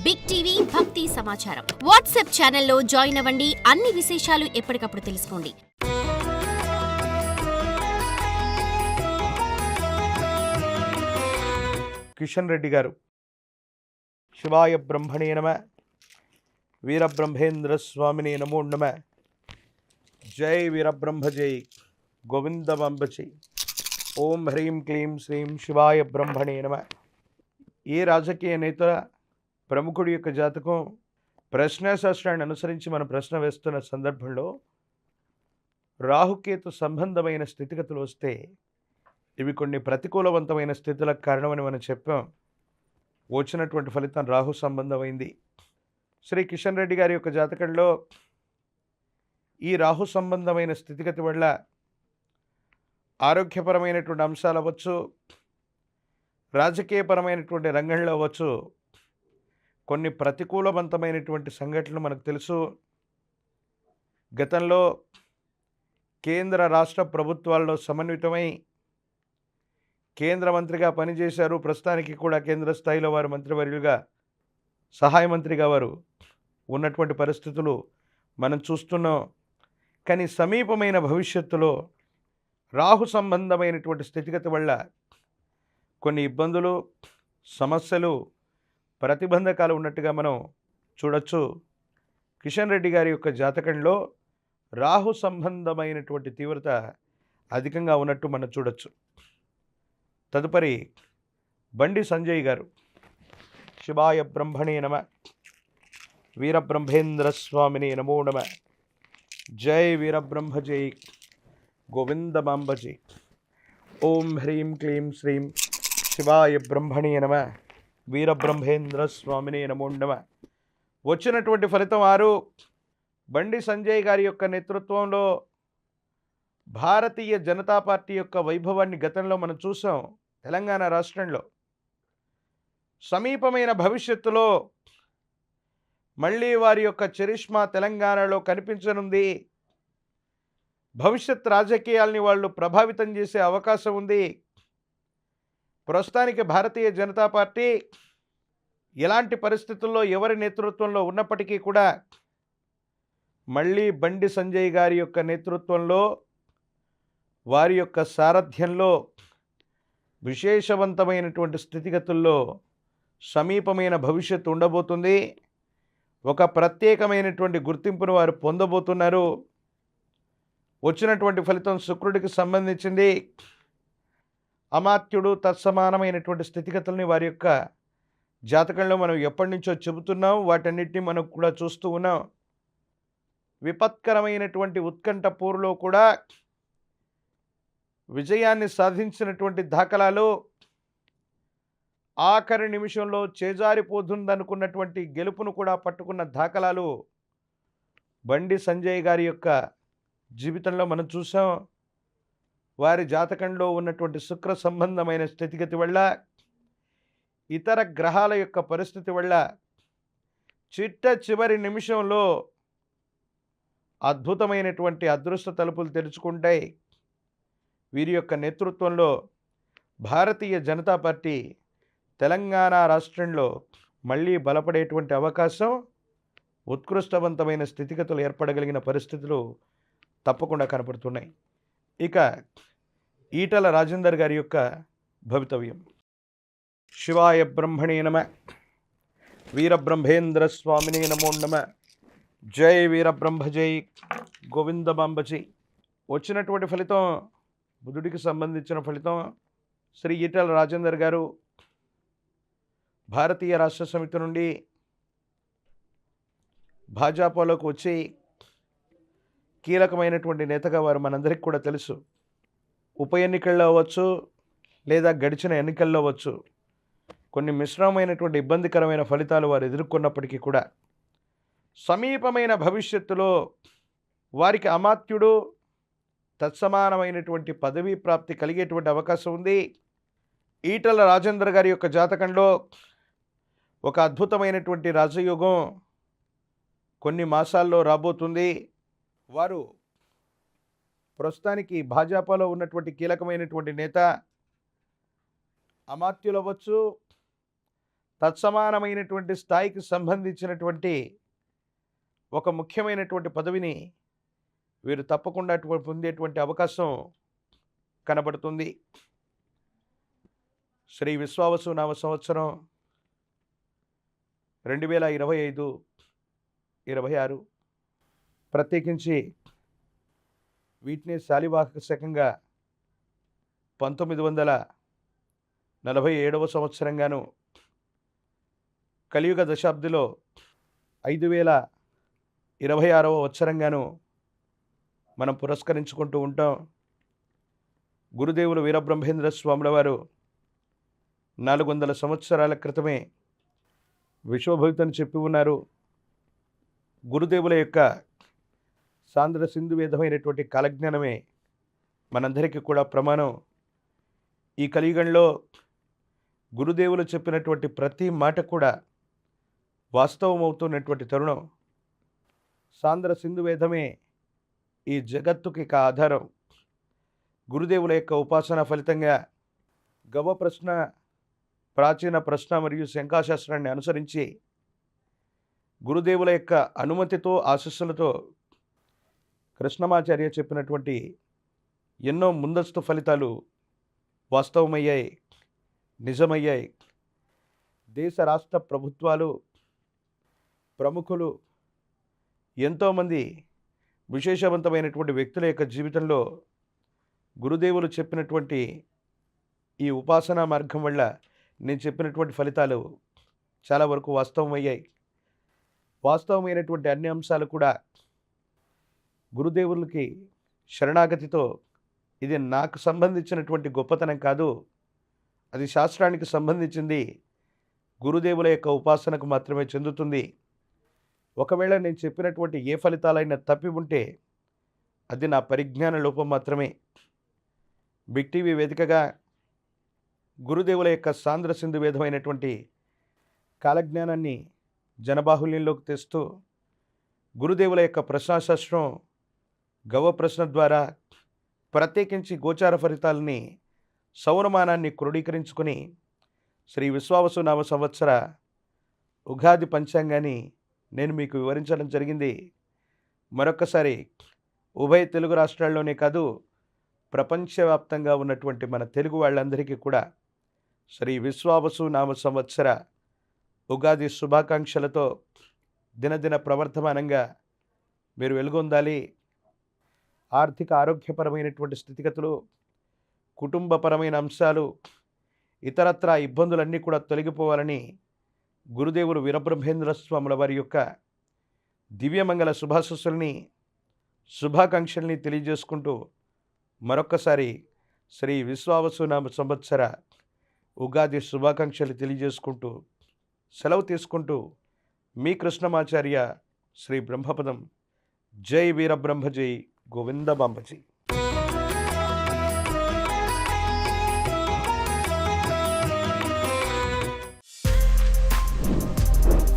Big TV భక్తి సమాచారం WhatsApp ఛానల్లో జాయిన్ అవ్వండి. అన్ని విశేషాలు ఎప్పటికప్పుడు తెలుసుకోండి. కిషన్ రెడ్డి గారు శివాయ బ్రహ్మణే నమ, వీరబ్రహ్మేంద్ర స్వామిని నమో నమ, జై వీరబ్రహ్మ జై గోవిందమాంబ జై. ఓం హ్రీం క్లీం శ్రీం శివాయ బ్రహ్మణే నమ. ఏ రాజకీయ నేత ప్రముఖుడి యొక్క జాతకం ప్రశ్నాశాస్త్రాన్ని అనుసరించి మనం ప్రశ్న వేస్తున్న సందర్భంలో రాహుకేతు సంబంధమైన స్థితిగతులు వస్తే ఇవి కొన్ని ప్రతికూలవంతమైన స్థితులకు కారణమని మనం చెప్పాం. వచ్చినటువంటి ఫలితం రాహు సంబంధమైంది. శ్రీ కిషన్ రెడ్డి గారి యొక్క జాతకంలో ఈ రాహు సంబంధమైన స్థితిగతి వల్ల ఆరోగ్యపరమైనటువంటి అంశాలు అవ్వచ్చు, రాజకీయపరమైనటువంటి రంగంలో అవ్వచ్చు, కొన్ని ప్రతికూలవంతమైనటువంటి సంఘటనలు మనకు తెలుసు. గతంలో కేంద్ర రాష్ట్ర ప్రభుత్వాల్లో సమన్వితమై కేంద్ర మంత్రిగా పనిచేశారు. ప్రస్తుతానికి కూడా కేంద్ర స్థాయిలో వారు మంత్రివర్యులుగా, సహాయ మంత్రిగా వారు ఉన్నటువంటి పరిస్థితులు మనం చూస్తున్నాం. కానీ సమీపమైన భవిష్యత్తులో రాహు సంబంధమైనటువంటి స్థితిగతి వల్ల కొన్ని ఇబ్బందులు, సమస్యలు, ప్రతిబంధకాలు ఉన్నట్టుగా మనం చూడొచ్చు. కిషన్ రెడ్డి గారి యొక్క జాతకంలో రాహు సంబంధమైనటువంటి తీవ్రత అధికంగా ఉన్నట్టు మనం చూడొచ్చు. తదుపరి బండి సంజయ్ గారు శివాయ బ్రహ్మణే నమ, వీరబ్రహ్మేంద్ర స్వామిని నమో నమ, జై వీరబ్రహ్మ జై గోవిందమాంబ జై. ఓం హ్రీం క్లీం శ్రీం శివాయ బ్రహ్మణే నమ, వీరబ్రహ్మేంద్ర స్వామిని నమో నమ. వచ్చినటువంటి ఫలితం 6. బండి సంజయ్ గారి యొక్క నేతృత్వంలో భారతీయ జనతా పార్టీ యొక్క వైభవాన్ని గతంలో మనం చూసాం. తెలంగాణ రాష్ట్రంలో సమీపమైన భవిష్యత్తులో మళ్ళీ వారి యొక్క చరిష్మా తెలంగాణలో కనిపించనుంది. భవిష్యత్ రాజకీయాల్ని వాళ్ళు ప్రభావితం చేసే అవకాశం ఉంది. ప్రస్తుతానికి భారతీయ జనతా పార్టీ ఎలాంటి పరిస్థితుల్లో ఎవరి నేతృత్వంలో ఉన్నప్పటికీ కూడా మళ్ళీ బండి సంజయ్ గారి యొక్క నేతృత్వంలో, వారి యొక్క సారథ్యంలో విశేషవంతమైనటువంటి స్థితిగతుల్లో సమీపమైన భవిష్యత్తు ఉండబోతుంది. ఒక ప్రత్యేకమైనటువంటి గుర్తింపును వారు పొందబోతున్నారు. వచ్చినటువంటి ఫలితం శుక్రుడికి సంబంధించింది. అమాత్యుడు తత్సమానమైనటువంటి స్థితిగతుల్ని వారి యొక్క జాతకంలో మనం ఎప్పటి నుంచో చెబుతున్నాం. వాటన్నిటిని మనం కూడా చూస్తూ ఉన్నాం. విపత్కరమైనటువంటి ఉత్కంఠ పోరులో కూడా విజయాన్ని సాధించినటువంటి దాఖలాలు, ఆఖరి నిమిషంలో చేజారిపోతుందనుకున్నటువంటి గెలుపును కూడా పట్టుకున్న దాఖలాలు బండి సంజయ్ గారి యొక్క జీవితంలో మనం చూసాం. వారి జాతకంలో ఉన్నటువంటి శుక్ర సంబంధమైన స్థితిగతి వల్ల, ఇతర గ్రహాల యొక్క పరిస్థితి వల్ల చిట్ట చివరి నిమిషంలో అద్భుతమైనటువంటి అదృష్ట తలుపులు తెరుచుకుంటాయి. వీరి యొక్క నేతృత్వంలో భారతీయ జనతా పార్టీ తెలంగాణ రాష్ట్రంలో మళ్ళీ బలపడేటువంటి అవకాశం, ఉత్కృష్టవంతమైన స్థితిగతులు ఏర్పడగలిగిన పరిస్థితులు తప్పకుండా కనపడుతున్నాయి. ఇక ఈటల రాజేందర్ గారి యొక్క భవితవ్యం. శివాయ బ్రహ్మణే నమ, వీరబ్రహ్మేంద్ర స్వామిని నమో నమ, జై వీరబ్రహ్మ జై గోవిందమాంబ జై. వచ్చినటువంటి ఫలితం బుధుడికి సంబంధించిన ఫలితం. శ్రీ ఈటల రాజేందర్ గారు భారతీయ రాష్ట్ర సమితి నుండి భాజపాలోకి వచ్చి కీలకమైనటువంటి నేతగా వారు మనందరికీ కూడా తెలుసు. ఉప ఎన్నికల్లో అవ్వచ్చు, లేదా గడిచిన ఎన్నికల్లో అవ్వచ్చు, కొన్ని మిశ్రమమైనటువంటి ఇబ్బందికరమైన ఫలితాలు వారు ఎదుర్కొన్నప్పటికీ కూడా సమీపమైన భవిష్యత్తులో వారికి అమాత్యుడు తత్సమానమైనటువంటి పదవీ ప్రాప్తి కలిగేటువంటి అవకాశం ఉంది. ఈటల రాజేందర్ గారి యొక్క జాతకంలో ఒక అద్భుతమైనటువంటి రాజయోగం కొన్ని మాసాల్లో రాబోతుంది. వారు ప్రస్తుతానికి భాజపాలో ఉన్నటువంటి కీలకమైనటువంటి నేత, అమాత్యులు అవ్వచ్చు, తత్సమానమైనటువంటి స్థాయికి సంబంధించినటువంటి ఒక ముఖ్యమైనటువంటి పదవిని వీరు తప్పకుండా పొందేటువంటి అవకాశం కనబడుతుంది. శ్రీ విశ్వావసు నామ సంవత్సరం 2025-26 ప్రత్యేకించి వీటిని శాలివాహక శకంగా 1947వ సంవత్సరంగాను, కలియుగ దశాబ్దిలో 5026వ సంవత్సరంగాను మనం పురస్కరించుకుంటూ ఉంటాం. గురుదేవులు వీరబ్రహ్మేంద్ర స్వాముల వారు 400 సంవత్సరాల క్రితమే విశ్వభవితని చెప్పి ఉన్నారు. గురుదేవుల యొక్క సాంద్ర సింధు వేదమైనటువంటి కాలజ్ఞానమే మనందరికీ కూడా ప్రమాణం. ఈ కలియుగంలో గురుదేవులు చెప్పినటువంటి ప్రతి మాట కూడా వాస్తవం అవుతున్నటువంటి తరుణం. సాంద్ర సింధు వేదమే ఈ జగత్తుకి ఆధారం. గురుదేవుల యొక్క ఉపాసన ఫలితంగా గవ ప్రశ్న, ప్రాచీన ప్రశ్న మరియు శంఖాశాస్త్రాన్ని అనుసరించి గురుదేవుల యొక్క అనుమతితో, ఆశీస్సులతో కృష్ణమాచార్య చెప్పినటువంటి ఎన్నో ముందస్తు ఫలితాలు వాస్తవమయ్యాయి, నిజమయ్యాయి. దేశ రాష్ట్ర ప్రభుత్వాలు, ప్రముఖులు, ఎంతోమంది విశేషవంతమైనటువంటి వ్యక్తుల యొక్క జీవితంలో గురుదేవులు చెప్పినటువంటి ఈ ఉపాసనా మార్గం వల్ల నేను చెప్పినటువంటి ఫలితాలు చాలా వరకు వాస్తవమయ్యాయి. వాస్తవమైనటువంటి అన్ని అంశాలు కూడా గురుదేవులకి శరణాగతితో, ఇది నాకు సంబంధించినటువంటి గొప్పతనం కాదు, అది శాస్త్రానికి సంబంధించింది, గురుదేవుల యొక్క ఉపాసనకు మాత్రమే చెందుతుంది. ఒకవేళ నేను చెప్పినటువంటి ఏ ఫలితాలైనా తప్పి ఉంటే అది నా పరిజ్ఞాన లోపం మాత్రమే. బిగ్ టీవీ వేదికగా గురుదేవుల యొక్క సాంద్ర సింధు వేదమైనటువంటి కాలజ్ఞానాన్ని జనబాహుల్యంలోకి తెస్తూ గురుదేవుల యొక్క ప్రశ్నాశాస్త్రం గవ ప్రశ్న ద్వారా ప్రత్యేకించి గోచార ఫలితాలని, సౌరమానాన్ని క్రోడీకరించుకొని శ్రీ విశ్వావసు నామ సంవత్సర ఉగాది పంచాంగాన్ని నేను మీకు వివరించడం జరిగింది. మరొక్కసారి ఉభయ తెలుగు రాష్ట్రాల్లోనే కాదు, ప్రపంచవ్యాప్తంగా ఉన్నటువంటి మన తెలుగు వాళ్ళందరికీ కూడా శ్రీ విశ్వావసు నామ సంవత్సర ఉగాది శుభాకాంక్షలతో దినదిన ప్రవర్ధమానంగా మీరు వెలుగొందాలి. ఆర్థిక ఆరోగ్యపరమైనటువంటి స్థితిగతులు, కుటుంబపరమైన అంశాలు, ఇతరత్రా ఇబ్బందులన్నీ కూడా తొలగిపోవాలని గురుదేవులు వీరబ్రహ్మేంద్ర స్వాముల వారి యొక్క దివ్యమంగళ శుభాశస్సుల్ని, శుభాకాంక్షల్ని తెలియజేసుకుంటూ మరొక్కసారి శ్రీ విశ్వావసు నామ సంవత్సర ఉగాది శుభాకాంక్షలు తెలియజేసుకుంటూ సెలవు తీసుకుంటూ మీ కృష్ణమాచార్య, శ్రీ బ్రహ్మపదం. జై వీరబ్రహ్మ, జై గోవిందమాంబజీ.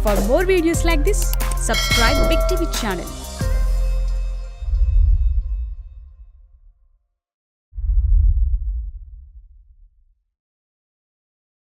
For more videos like this, subscribe Big TV channel.